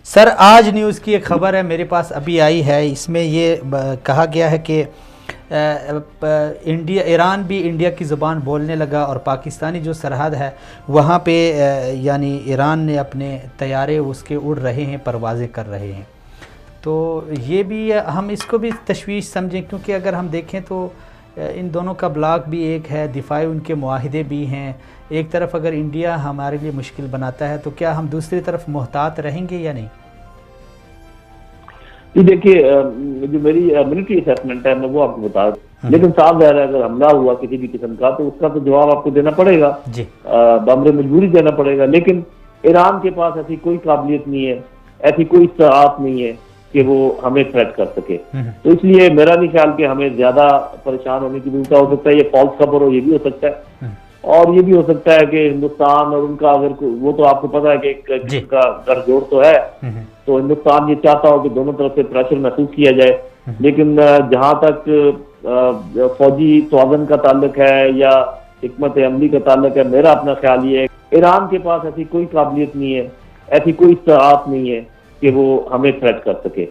Sir आज news की एक ख़बर है मेरे पास अभी आई है, इसमें ये कहा गया है कि ईरान भी इंडिया की ज़ुबान बोलने लगा और पाकिस्तानी जो सरहद है वहाँ पे यानी ईरान ने अपने तैयारे उसके उड़ रहे हैं, परवाज़ें कर रहे हैं। तो ये भी हम इसको भी तशवीश समझें, क्योंकि अगर हम देखें तो इन दोनों का ब्लॉक भी एक है, दिफाई उनके मुआहिदे भी हैं। एक तरफ अगर इंडिया हमारे लिए मुश्किल बनाता है तो क्या हम दूसरी तरफ मोहतात रहेंगे या नहीं? ये देखिए, जो मेरी मिलिट्री असेसमेंट है मैं वो आपको बता दूं, लेकिन साफ ज़ाहिर है अगर हमला हुआ किसी भी किस्म का तो उसका तो जवाब आपको देना पड़ेगा जी। बम्रे मजबूरी देना पड़ेगा। लेकिन ईरान के पास ऐसी कोई काबिलियत नहीं है, ऐसी कोई इस्तेआत नहीं है कि वो हमें थ्रेट कर सके। तो इसलिए मेरा नहीं ख्याल कि हमें ज्यादा परेशान होने की जरूरत। हो सकता है ये फॉल्स खबर हो, ये भी हो सकता है, और ये भी हो सकता है कि हिंदुस्तान और उनका अगर वो तो आपको पता है कि एक का गठजोड़ तो है, तो हिंदुस्तान ये चाहता हो कि दोनों तरफ से प्रेशर महसूस किया जाए। लेकिन जहां तक फौजी तवाज़ुन का ताल्लुक है या हिकमत अमली का ताल्लुक है, मेरा अपना ख्याल ये है ईरान के पास ऐसी कोई काबिलियत नहीं है, ऐसी कोई इस्तेआत नहीं है कि वो हमें थ्रेट कर सके।